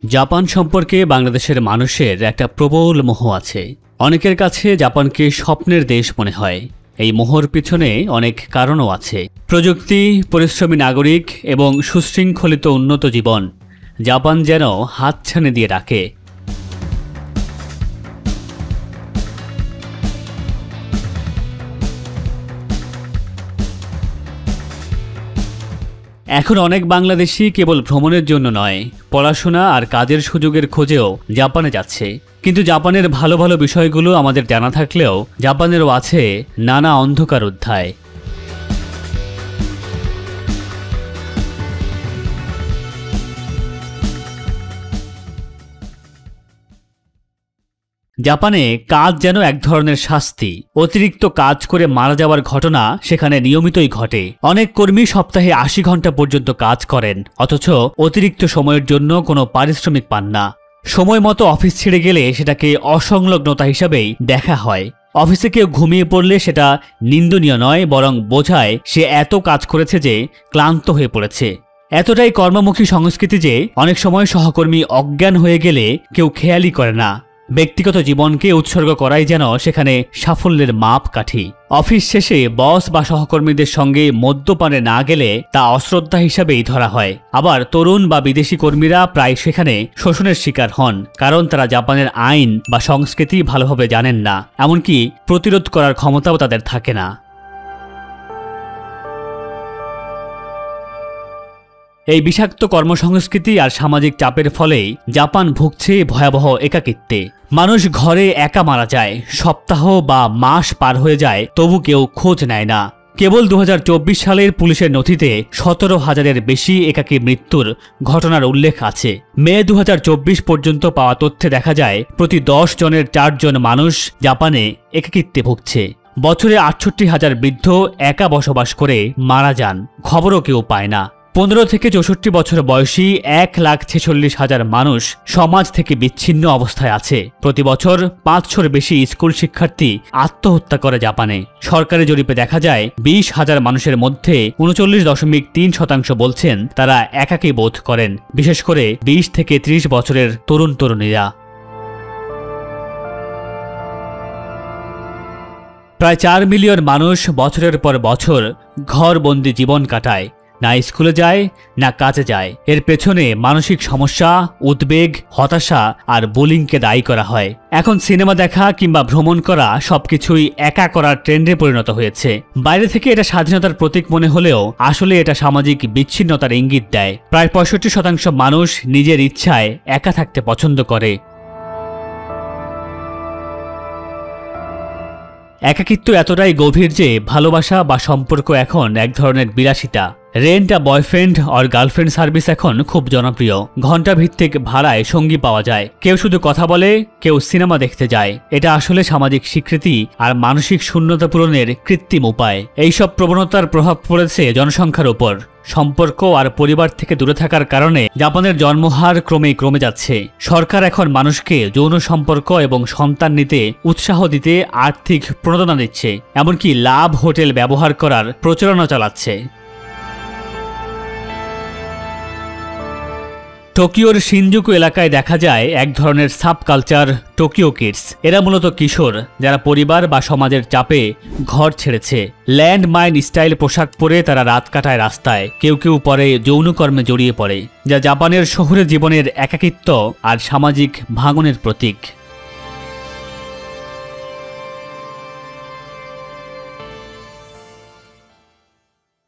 Japan সম্পর্কে বাংলাদেশের মানুষের একটা প্রবল মোহ আছে। অনেকের কাছে জাপানকে স্বপ্নের দেশ মনে হয়। এই মোহর পিছনে অনেক কারণও আছে। প্রযুক্তি, পরিশ্রমী নাগরিক এবং সুশৃঙ্খলিত উন্নত জীবন জাপান যেন হাতছানি দিয়ে রাখে। এখন অনেক বাংলাদেশি কেবল ভ্রমণের জন্য নয়, পড়াশোনা আর কাজের সুযোগের খোঁজেও জাপানে যাচ্ছে। কিন্তু জাপানের ভালো ভালো বিষয়গুলো আমাদের জানা থাকলেও জাপানেরও আছে নানা অন্ধকার অধ্যায়। জাপানে কাজ যেন এক ধরনের শাস্তি। অতিরিক্ত কাজ করে মারা যাওয়ার ঘটনা সেখানে নিয়মিতই ঘটে। অনেক কর্মী সপ্তাহে ৮০ ঘন্টা পর্যন্ত কাজ করেন, অথচ অতিরিক্ত সময়ের জন্য কোনো পারিশ্রমিক পান না। সময় মতো অফিস ছেড়ে গেলে সেটাকে অসংলগ্নতা হিসাবেই দেখা হয়। অফিসে কেউ ঘুমিয়ে পড়লে সেটা নিন্দনীয় নয়, বরং বোঝায় সে এত কাজ করেছে যে ক্লান্ত হয়ে পড়েছে। এতটাই কর্মমুখী সংস্কৃতি যে অনেক সময় সহকর্মী অজ্ঞান হয়ে গেলে কেউ খেয়ালই করে না। ব্যক্তিগত জীবনকে উৎসর্গ করাই যেন সেখানে সাফল্যের মাপকাঠি। অফিস শেষে বস বা সহকর্মীদের সঙ্গে মদ্যপানে না গেলে তা অশ্রদ্ধা হিসাবেই ধরা হয়। আবার তরুণ বা বিদেশি কর্মীরা প্রায় সেখানে শোষণের শিকার হন, কারণ তারা জাপানের আইন বা সংস্কৃতি ভালোভাবে জানেন না, এমনকি প্রতিরোধ করার ক্ষমতাও তাদের থাকে না। এই বিষাক্ত কর্মসংস্কৃতি আর সামাজিক চাপের ফলেই জাপান ভুগছে ভয়াবহ একাকিত্বে। মানুষ ঘরে একা মারা যায়, সপ্তাহ বা মাস পার হয়ে যায়, তবু কেউ খোঁজ নেয় না। কেবল ২০২৪ সালের পুলিশের নথিতে ১৭,০০০-এর বেশি একাকী মৃত্যুর ঘটনার উল্লেখ আছে। মে ২০২৪ পর্যন্ত পাওয়া তথ্যে দেখা যায় প্রতি ১০ জনের ৪ জন মানুষ জাপানে একাকিত্বে ভুগছে। বছরে ৬৮,০০০ বৃদ্ধ একা বসবাস করে মারা যান, খবরও কেউ পায় না। ১৫ থেকে ৬৪ বছর বয়সী ১,৪৬,০০০ মানুষ সমাজ থেকে বিচ্ছিন্ন অবস্থায় আছে। প্রতি বছর ৫০০-র বেশি স্কুল শিক্ষার্থী আত্মহত্যা করে জাপানে। সরকারি জরিপে দেখা যায় ২০,০০০ মানুষের মধ্যে ৩৯.৩% বলছেন তারা একাকী বোধ করেন, বিশেষ করে ২০ থেকে ৩০ বছরের তরুণ তরুণীরা। প্রায় ৪ মিলিয়ন মানুষ বছরের পর বছর ঘরবন্দি জীবন কাটায়, না স্কুলে যায় না কাজে যায়। এর পেছনে মানসিক সমস্যা, উদ্বেগ, হতাশা আর বুলিংকে দায়ী করা হয়। এখন সিনেমা দেখা কিংবা ভ্রমণ করা সবকিছুই একা করার ট্রেন্ডে পরিণত হয়েছে। বাইরে থেকে এটা স্বাধীনতার প্রতীক মনে হলেও আসলে এটা সামাজিক বিচ্ছিন্নতার ইঙ্গিত দেয়। প্রায় ৬৫% মানুষ নিজের ইচ্ছায় একা থাকতে পছন্দ করে। একাকিত্ব এতটাই গভীর যে ভালোবাসা বা সম্পর্ক এখন এক ধরনের বিলাসিতা। Rent a boyfriend or girlfriend service এখন খুব জনপ্রিয়। ঘণ্টা ভিত্তিক ভাড়ায় সঙ্গী পাওয়া যায়। কেউ শুধু কথা বলে, কেউ সিনেমা দেখতে যায়। এটা আসলে সামাজিক স্বীকৃতি আর মানসিক শূন্যতা পূরণের কৃত্রিম উপায়। এইসব প্রবণতার প্রভাব পড়েছে জনসংখ্যার উপর। সম্পর্ক আর পরিবার থেকে দূরে থাকার কারণে জাপানের জন্মহার ক্রমেই কমে যাচ্ছে। সরকার এখন মানুষকে যৌন সম্পর্ক এবং সন্তান নিতে উৎসাহ দিতে আর্থিক প্রণোদনা দিচ্ছে, এমনকি লাভ হোটেল ব্যবহার করার প্রচারণা চালাচ্ছে। টোকিওর শিনজুকু এলাকায় দেখা যায় এক ধরনের সাবকালচার, টোকিও কিডস। এরা মূলত কিশোর যারা পরিবার বা সমাজের চাপে ঘর ছেড়েছে। ল্যান্ড মাইন স্টাইল পোশাক পরে তারা রাত কাটায় রাস্তায়, কেউ কেউ পরে যৌনকর্মে জড়িয়ে পড়ে, যা জাপানের শহুরে জীবনের একাকিত্ব আর সামাজিক ভাঙনের প্রতীক।